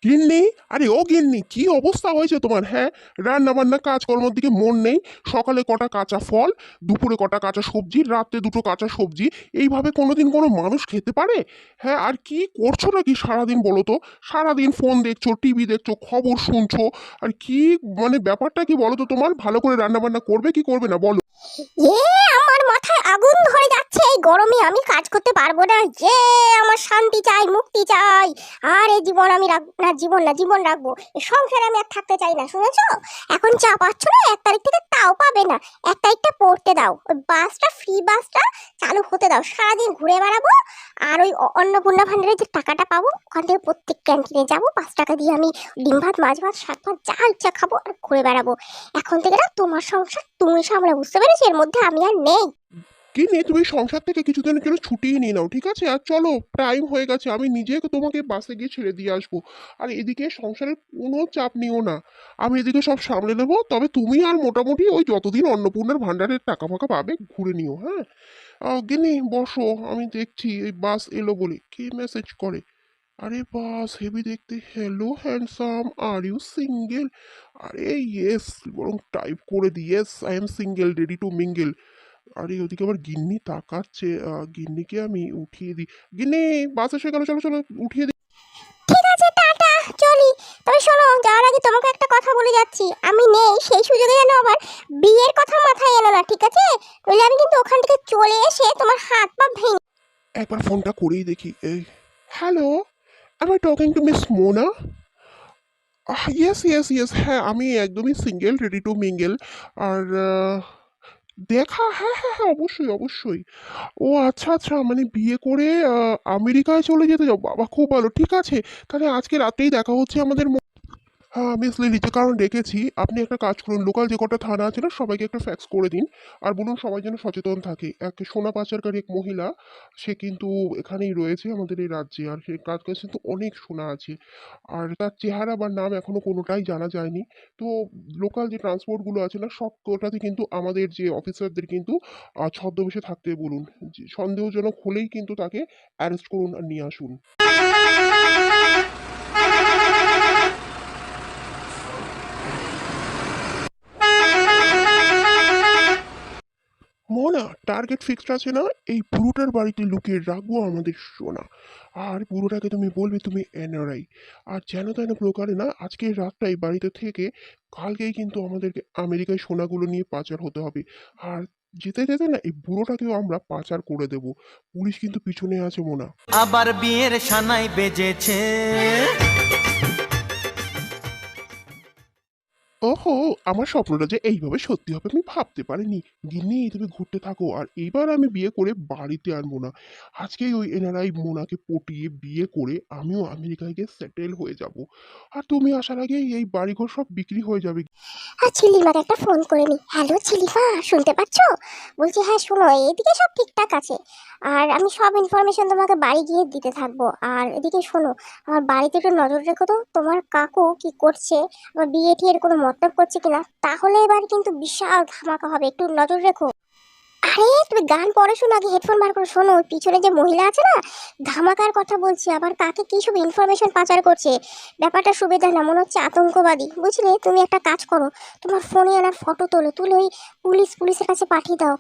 গিন্নি, আরে ও গিন্নি, কি অবস্থা হয়েছে তোমার? হ্যাঁ, রান্না বান্না কাজকর্মের দিকে মন নেই। সকালে কটা কাঁচা ফল, দুপুরে কটা কাঁচা সবজি, রাতে দুটো কাঁচা সবজি। এইভাবে কোনোদিন কোনো মানুষ খেতে পারে? হ্যাঁ, আর কি করছো নাকি সারাদিন বলো তো? সারাদিন ফোন দেখছো, টিভি দেখছো, খবর শুনছো। আর কি, মানে ব্যাপারটা কি বলো তো তোমার? ভালো করে রান্না বান্না করবে কি করবে না বলো? এ আমার মাথায় আগুন ধরে যাচ্ছে, এই গরমে আমি কাজ করতে পারবো না। আমার শান্তি চাই, মুক্তি চাই। আর এই জীবন আমি না, জীবন রাখবো। এই সংসারে আমি আর থাকতে চাই না, শুনেছো? এখন চা পাচ্ছ না, 1 তারিখ থেকে তাও পাবে না। 1 তারিখটা পড়তে দাও, ওই বাসটা, ফ্রি বাসটা চালু হতে দাও। সারাদিন ঘুরে বেড়াবো। আর ওই অন্নপূর্ণা ভান্ডারের যে টাকাটা পাবো, ওখান থেকে প্রত্যেক ক্যান্টিনে যাবো, 5 টাকা দিয়ে আমি ডিম ভাত, মাছ ভাত, শাক ভাত যা ইচ্ছা খাবো আর ঘুরে বেড়াবো। এখন থেকে না তোমার সংসার তুমি সামলে, বুঝতে পেরেছি? এর মধ্যে আমি আর নেই। কি নিয়ে তুমি সংসার থেকে কিছুদিনের জন্য ছুটিয়ে নিয়ে নাও, ঠিক আছে? আর চলো, টাইম হয়ে গেছে, আমি নিজে তোমাকে বাসে গিয়ে ছেড়ে দিয়ে আসবো। আর এদিকে সংসারের কোনো চাপ নিও না, আমি এদিকে সব সামলে নেবো। তবে তুমি আর মোটামুটি ওই যতদিন অন্নপূর্ণার ভান্ডারের টাকা ফাঁকা পাবে ঘুরে নিও, হ্যাঁ? গিনি বসো, আমি দেখছি এই বাস এলো বলে কে মেসেজ করে। আরে বাস হেভি দেখতে, hello handsome, are you single? আরে ইয়েস, বরং টাইপ করে দি, yes I am single, ready to mingle. আরে ওদিকে আবার গিন্নি তাকাচ্ছে, গিন্নিকে আমি উঠিয়ে দিই। গিন্নি, বাস এসে গেল, চলো চলো উঠিয়ে দিই। ঠিক আছে, টাটা, চলি। তবে শোনো, যাওয়ার আগে তোমাকে একটা কথা বলে যাচ্ছি, আমি নেই সেই সুযোগে যেন আবার বিয়ের কথা মাথায় এলো না, ঠিক আছে? নইলে আমি কিন্তু ওখান থেকে চলে এসে তোমার হাত পা ভেঙে। একবার ফোনটা করেই দেখি। এই, hello, am I talking to miss Mona? Yes yes yes, হ্যাঁ আমি একদমই সিঙ্গেল, রেডি টু মিঙ্গেল। আর দেখা, হ্যাঁ হ্যাঁ হ্যাঁ, অবশ্যই অবশ্যই। ও আচ্ছা আচ্ছা, মানে বিয়ে করে আমেরিকায় চলে যেতে যাও, বাবা খুব ভালো, ঠিক আছে। তাহলে আজকে রাতেই দেখা হচ্ছে আমাদের। হ্যাঁ, মিস লিলি, যে কারণে ডেকেছি, আপনি একটা কাজ করুন, লোকাল যে কটা থানা আছে না, সবাইকে একটা ফ্যাক্স করে দিন। আর বলুন সবাই যেন সচেতন থাকে। এক সোনা পাচারকারী এক মহিলা, সে কিন্তু এখানেই রয়েছে আমাদের এই রাজ্যে। আর সে কাজ কাছে কিন্তু অনেক সোনা আছে। আর তার চেহারা বা নাম এখনো কোনোটাই জানা যায়নি। তো লোকাল যে ট্রান্সপোর্টগুলো আছে না, সব কটাতে কিন্তু আমাদের যে অফিসারদের কিন্তু ছদ্মবেশে থাকতে বলুন। সন্দেহজনক হলেই কিন্তু তাকে অ্যারেস্ট করুন আর নিয়ে আসুন। মোনা, টার্গেট ফিক্সড আছে না? এই বুড়োটার বাড়িতে লুকিয়ে রাখবো আমাদের সোনা। আর বুড়োটাকে তুমি বলবে তুমি এনআরআই। আর যেন তেন প্রকারে না আজকের রাতটা এই বাড়িতে থেকে কালকেই কিন্তু আমাদেরকে আমেরিকায় সোনাগুলো নিয়ে পাচার হতে হবে। আর যেতে যেতে না এই বুড়োটাকেও আমরা পাচার করে দেব। পুলিশ কিন্তু পিছনে আছে মোনা। আবার বিয়ের সানাই বেজেছে। ওহো, আমার স্বপ্নটা যে এইভাবে সত্যি হবে আমি ভাবতে পারিনি। গিন্নি, তুমি ঘুরতে থাকো, আর এইবার আমি বিয়ে করে বাড়িতে আনবো না। আজকেই ওই এনআরআই মোনাকে পটিয়ে বিয়ে করে আমিও আমেরিকায় গিয়ে সেটেল হয়ে যাব। আর তুমি আসার আগেই এই বাড়িঘর সব বিক্রি হয়ে যাবে। আর চিলিমাকে একটা ফোন করে নি। হ্যালো চিলিমা, শুনতে পাচ্ছো? বলছি হ্যাঁ, শোনো, এদিকে সব ঠিকঠাক আছে। আর আমি সব ইনফরমেশন তোমাকে বাড়ি গিয়ে দিতে থাকবো। আর এদিকে শোনো, আমার বাড়িতে একটু নজর রেখো তো, তোমার কাকু কি করছে, আমার বিয়ে টিয়ের কোনো মতলব করছে কিনা। তাহলে এবার কিন্তু বিশাল ধামাকা হবে, একটু নজর রেখো। আরে তুমি গান পরে শোনো, আগে হেডফোন বার করো। শোনো, ওই পিছনে যে মহিলা আছে না, ধামাকার কথা বলছি। আবার কাকে কি সব ইনফরমেশন পাচার করছে, ব্যাপারটা সুবিধা না, মনে হচ্ছে আতঙ্কবাদী, বুঝলে? তুমি একটা কাজ করো, তোমার ফোনে আনার ফটো তোলো, তুলে ওই পুলিশের কাছে পাঠিয়ে দাও।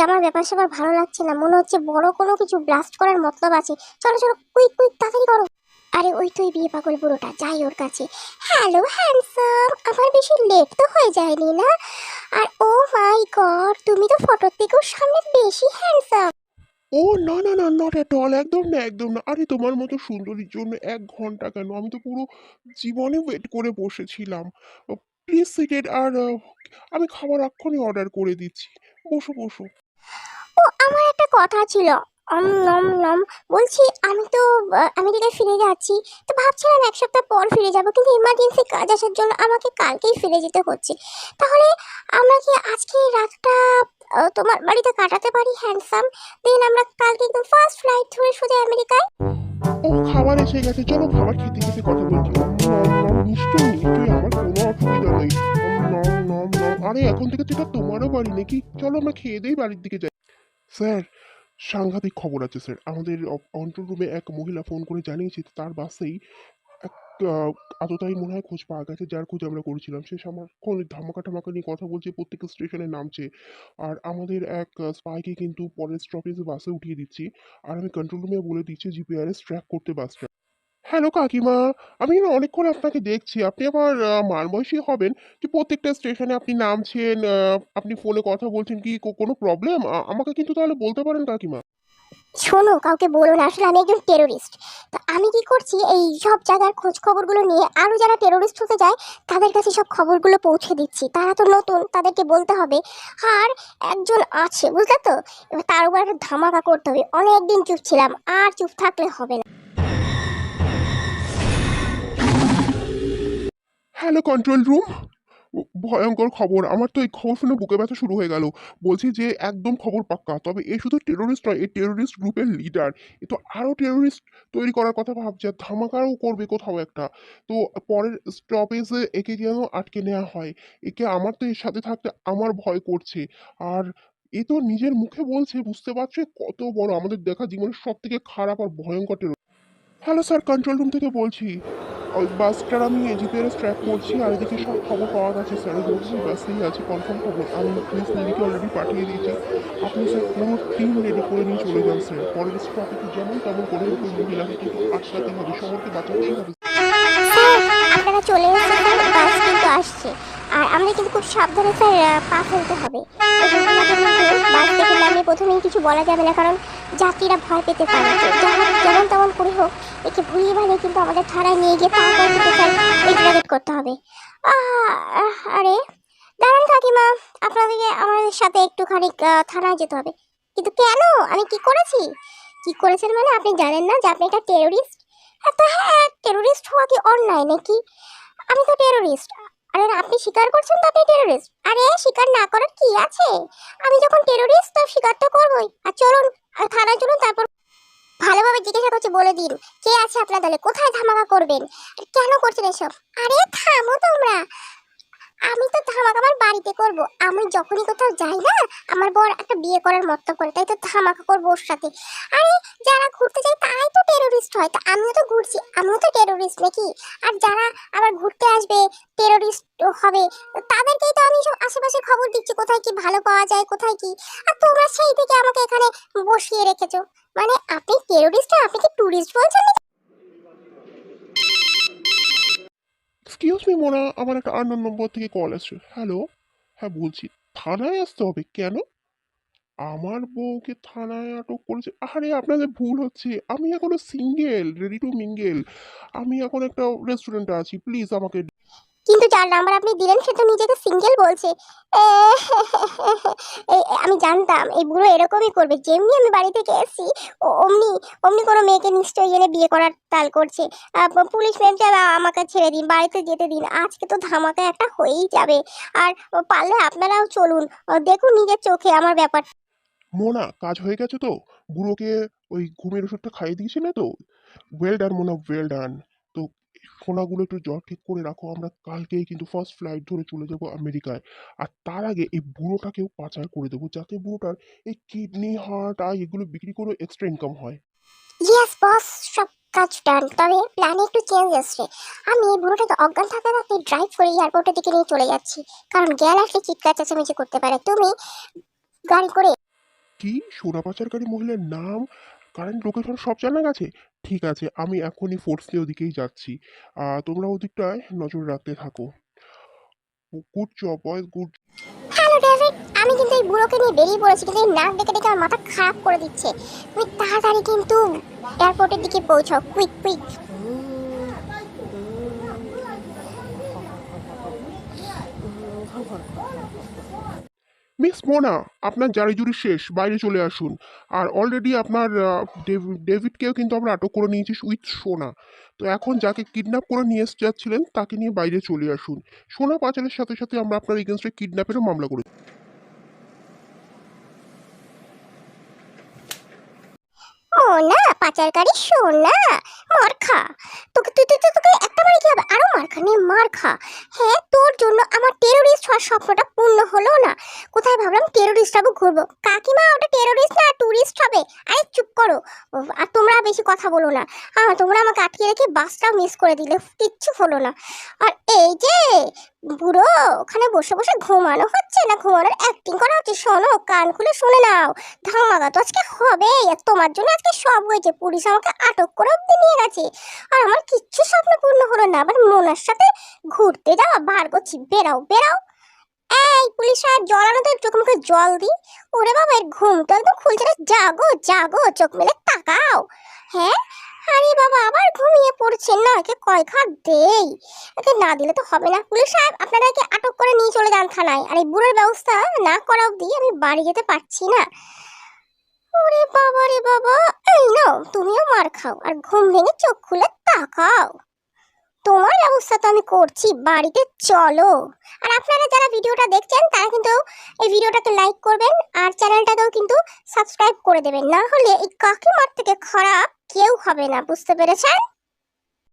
আমার ব্যাপার স্যাপার ভালো লাগছে না, মনে হচ্ছে বড় কোনো কিছু ব্লাস্ট করার মতলব আছে। চলো চলো, কুইক কুইক তাড়াতাড়ি করো। আরে ওই তুই বিয়ে পাগল বুড়োটা, যাই ওর কাছে। হ্যালো হ্যান্ডসাম, আমার বেশি লেট তো হয়ে যায়নি না? আর ও মাই গড, তুমি তো ফটোর থেকেও সামনে বেশি হ্যান্ডসাম। ও না না না, নট এট অল, একদম না একদম না। আরে তোমার মতো সুন্দরীর জন্য 1 ঘন্টা কেন, আমি তো পুরো জীবনে ওয়েট করে বসেছিলাম। Please seated. আর আমি খাবার এক্ষুনি অর্ডার করে দিচ্ছি। বসো বসো। ও, আমার একটা কথা ছিল। নম নম, বলছি আমি তো আমেরিকায় ফিরে যাচ্ছি। তো ভাবছিলাম 1 সপ্তাহ পর ফিরে যাব, কিন্তু ইমার্জেন্সি কাজ আসার জন্য আমাকে কালকেই ফিরে যেতে হচ্ছে। তাহলে আমরা কি আজকে রাতটা তোমার বাড়িতে কাটাতে পারি হ্যান্ডসাম? দেন আমরা কালকে একদম ফার্স্ট ফ্লাইট ধরে সোজা আমেরিকায়। ও, খাবার এসে গেছে, চলো খাবার খেতে খেতে কথা বলছি। নম নম, নিশ্চয়ই নিশ্চয়ই, আমার কোনো অসুবিধা নেই। নম নম নম, আরে এখন থেকে তো এটা তোমারও বাড়ি নাকি? চলো আমরা খেয়ে দেই বাড়ির দিকে যাই। স্যার, সাংঘাতিক খবর আছে স্যার। আমাদের কন্ট্রোল রুমে এক মহিলা ফোন করে জানিয়েছে তার বাসেই এক আততায়ী মনে হয় খোঁজ পাওয়া গেছে, যার খোঁজ আমরা করেছিলাম। সে সারাক্ষণ ধামাকা টামাকা নিয়ে কথা বলছে, প্রত্যেকটা স্টেশনে নামছে। আর আমাদের এক স্পাইকে কিন্তু পরের স্টপেজে বাসে উঠিয়ে দিচ্ছি। আর আমি কন্ট্রোল রুমে বলে দিচ্ছি জিপিআরএস ট্র্যাক করতে বাসটা। হ্যালো কাকিমা, আমি না অনেকক্ষণ আপনাকে দেখছি। আপনি আমার মানবয়সী হবেন যে প্রত্যেকটা স্টেশনে আপনি নামছেন, আপনি ফোনে কথা বলছেন, কি কোনো প্রবলেম? আমাকে কিন্তু তাহলে বলতে পারেন কাকিমা। শোনো, কাউকে বলো না, আসলে আমি একজন টেরোরিস্ট। তো আমি কি করছি, এই সব জায়গার খোঁজ খবরগুলো নিয়ে আরো যারা টেরোরিস্ট হতে যায় তাদের কাছে সব খবরগুলো পৌঁছে দিচ্ছি। তারা তো নতুন, তাদেরকে বলতে হবে। আর একজন আছে, বুঝলে তো, এবার তার উপর একটা ধামাকা করতে হবে। অনেকদিন চুপ ছিলাম, আর চুপ থাকলে হবে না। হ্যালো কন্ট্রোল রুম, ভয়ঙ্কর খবর। আমার তো এই খবর শুনে বুকে ব্যথা শুরু হয়ে গেল। বলছি যে একদম খবর পাক্কা। তবে এ শুধু টেরোরিস্ট নয়, এই টেরোরিস্ট গ্রুপের লিডার। এ তো আরও টেরোরিস্ট তৈরি করার কথা ভাবছে, ধামাকাও করবে কোথাও একটা। তো পরের স্টপেজে একে যেন আটকে নেওয়া হয়। একে আমার তো এর সাথে থাকতে আমার ভয় করছে। আর এ তো নিজের মুখে বলছে, বুঝতে পারছে কত বড় আমাদের দেখা জীবনের সব থেকে খারাপ আর ভয়ঙ্কর terrorist. Hello sir, control room থেকে বলছি। ওই বাসটার আমি জিপিআরএস ট্র্যাক করছি, আর এদিকে সব খবর পাওয়া গেছে স্যার। বলছি বাসেই আছে, কনফার্ম খবর। আমি পুলিশ লিডিকে অলরেডি পাঠিয়ে দিয়েছি। আপনি স্যার পুরো টিম রেডি করে নিয়ে চলে যান স্যার। পরের স্টপেজে যেমন তেমন করে ওই মহিলাকে কিন্তু আটকাতে হবে, শহরকে বাঁচাতেই হবে। স্যার, আপনারা চলে এসেছেন স্যার, বাস কিন্তু আসছে। আর আমরা কিন্তু খুব সাবধানে স্যার পা ফেলতে হবে। এই ঘটনাটা কিন্তু বাস থেকে নামিয়ে প্রথমেই কিছু বলা যাবে না, কারণ যাত্রীরা ভয় পেতে পারে। তো যেমন তেমন করে হোক, একে ভুলিয়ে ভালিয়ে কিন্তু আমাদের থানায় নিয়ে গিয়ে তারপর কিন্তু স্যার ইন্টারোগেট করতে হবে। আরে দাঁড়ান কাকিমা, আপনাদেরকে আমাদের সাথে একটুখানি থানায় যেতে হবে। কিন্তু কেন? আমি কি করেছি? কি করেছেন মানে আপনি জানেন না যে আপনি একটা টেরোরিস্ট? হ্যাঁ, তো হ্যাঁ, টেরোরিস্ট হওয়া কি অন্যায় নাকি? আমি তো টেরোরিস্ট। আরে আপনি স্বীকার করছেন তো আপনি টেরোরিস্ট? আরে স্বীকার না করার কি আছে? আমি যখন টেরোরিস্ট তো স্বীকার তো করবোই। আর চলুন, থানায় চলুন, তারপর ভালোভাবে জিজ্ঞাসা করছি, বলে দিন কে আছে আপনার দলে, কোথায় ধামাকা করবেন, আর কেন করছেন এসব? আরে থামো তোমরা। আমি তো ধামাকা আমার বাড়িতে করব। আমি যখনই কোথাও যাই না, আমার বর একটা বিয়ে করার মতলব করে, তাই তো ধামাকা করবো ওর সাথে। আরে যারা ঘুরতে যায় তারাই তো টেরোরিস্ট হয়, তা আমিও তো ঘুরছি, আমিও তো টেরোরিস্ট নাকি? আর যারা আবার ঘুরতে আসবে, টেরোরিস্ট হবে, তাদেরকেই তো আমি সব আশেপাশে খবর দিচ্ছি, কোথায় কি ভালো পাওয়া যায়, কোথায় কি। আর তোমরা সেই থেকে আমাকে এখানে বসিয়ে রেখেছো। মানে আপনি টেরোরিস্ট, আপনি কি টুরিস্ট বলছেন? এক্সকিউজ মি মোনা, আমার একটা আননোন নম্বর থেকে কল আসছে। হ্যালো, হ্যাঁ বলছি, থানায় আসতে হবে কেন? আমার বউকে থানায় আটক করেছে? আরে আপনাদের ভুল হচ্ছে, আমি এখনো সিঙ্গেল, রেডি টু মিঙ্গেল। আমি এখন একটা রেস্টুরেন্টে আছি, প্লিজ আমাকে। কিন্তু যার নাম্বার আপনি দিলেন সে তো নিজেকে সিঙ্গেল বলছে। এ, আমি জানতাম এই বুড়ো এরকমই করবে। যেমনি আমি বাড়ি থেকে এসেছি, অমনি অমনি কোনো মেয়েকে নিশ্চয়ই এনে বিয়ে করার তাল করছে। পুলিশ ম্যাম সাহেব, আমাকে ছেড়ে দিন, বাড়িতে যেতে দিন। আজকে তো ধামাকা একটা হয়েই যাবে। আর পারলে আপনারাও চলুন, দেখুন নিজের চোখে আমার ব্যাপার। মোনা, কাজ হয়ে গেছে তো? বুড়োকে ওই ঘুমের ওষুধটা খাইয়ে দিয়েছিলে তো? Well done Mona, well done. তো সোনাগুলো একটু জ্বর ঠিক করে রাখো, আমরা কালকেই কিন্তু ফার্স্ট ফ্লাইট ধরে চলে যাব আমেরিকায়। আর তার আগে এই বুড়োটাকেও পাচার করে দেবো, যাতে বুড়োটার এই কিডনি, হার্ট, আই এগুলো বিক্রি করে এক্সট্রা ইনকাম হয়। ইয়েস বস, সব কাজ ডান। তবে প্ল্যানে একটু চেঞ্জ আসছে। আমি এই বুড়োটাকে অজ্ঞান থাকতে থাকতে ড্রাইভ করে এয়ারপোর্টের দিকে নিয়ে চলে যাচ্ছি, কারণ জ্ঞান আসলে চিৎকার চেঁচামেচি করতে পারে। তুমি গাড়ি করে। কি, সোনা পাচারকারী মহিলার নাম, কারেন্ট লোকেশন সব জানা গেছে? ঠিক আছে, আমি এখনই ফোর্সে ওদিকেই যাচ্ছি। তোমরা ওদিকটায় নজর রাখতে থাকো। Good job boys, good. Hello David, আমি কিন্তু এই বুড়োকে নিয়ে বেরিয়ে পড়েছি, কিন্তু এই নাক ডেকে ডেকে আমার মাথা খারাপ করে দিচ্ছে। তুমি তাড়াতাড়ি কিন্তু এয়ারপোর্টের দিকে পৌঁছাও, কুইক কুইক। মিস মোনা, আপনার জারিজুরি শেষ, বাইরে চলে আসুন। আর অলরেডি আপনার ডেভিডকেও কিন্তু আমরা আটক করে নিয়েছি উইথ সোনা। তো এখন যাকে কিডন্যাপ করে নিয়ে যাচ্ছিলেন তাকে নিয়ে বাইরে চলে আসুন। সোনা পাচারের সাথে সাথে আমরা আপনার এগেনস্টে কিডন্যাপেরও মামলা করেছি। ও না, পাচারকারী সোনা, মার খা। তোকে তুই তুই তুই- তোকে একটা মারে কি হবে? আরো মার খা, নে মার। মার খা। হ্যাঁ, তোর জন্য আমার টেরোরিস্ট হওয়ার স্বপ্নটা পূর্ণ হলো না। কোথায় ভাবলাম টেরোরিস্ট হবো, ঘুরবো। কাকিমা, ওটা টেরোরিস্ট না, টুরিস্ট হবে। আরে চুপ করো। আর তোমরা বেশি কথা বলো না। তোমরা আমাকে আটকে রেখে বাসটাও মিস করে দিলে, কিচ্ছু হলো না। আর এই যে বুড়ো, ওখানে বসে বসে ঘুমানো হচ্ছে না ঘুমানোর অ্যাক্টিং করা হচ্ছে? শোনো, কান খুলে শুনে নাও, ধামাকা তো আজকে হবে। আর তোমার জন্য আজকে সব হয়েছে। পুলিশ আমাকে আটক করে অব্দি নিয়ে গেছে, আর আমার কিচ্ছু স্বপ্ন পূর্ণ হলো না। আবার মোনার সাথে ঘুরতে যাওয়া বার করছি। বেরাও বেরাও। এই পুলিশ সাহেব, জল আনো তো, চোখ মুখে জল দি। ওরে বাবা, এর ঘুম তো একদম খুলছে না। জাগো জাগো, চোখ মেলে তাকাও। হ্যাঁ, আরে বাবা, আবার ঘুমিয়ে পড়ছেন না? একে কয় খাট দেই? একে না দিলে তো হবে না। পুলিশ সাহেব, আপনারা একে আটক করে নিয়ে চলে যান থানায়। আর এই বুড়োর ব্যবস্থা না করা অব্দি আমি বাড়ি যেতে পারছি না। ওরে বাবা রে বাবা, এই নাও, তুমিও মার খাও আর ঘুম ভেঙে চোখ খুলে তাকাও। তোমার ব্যবস্থা তো আমি করছি, বাড়িতে চলো। আর আপনারা যারা ভিডিওটা দেখছেন তারা কিন্তু এই ভিডিওটাকে লাইক করবেন, আর চ্যানেলটাকেও কিন্তু সাবস্ক্রাইব করে দেবেন, না হলে এই কাকিমার থেকে খারাপ কেউ হবে না, বুঝতে পেরেছেন?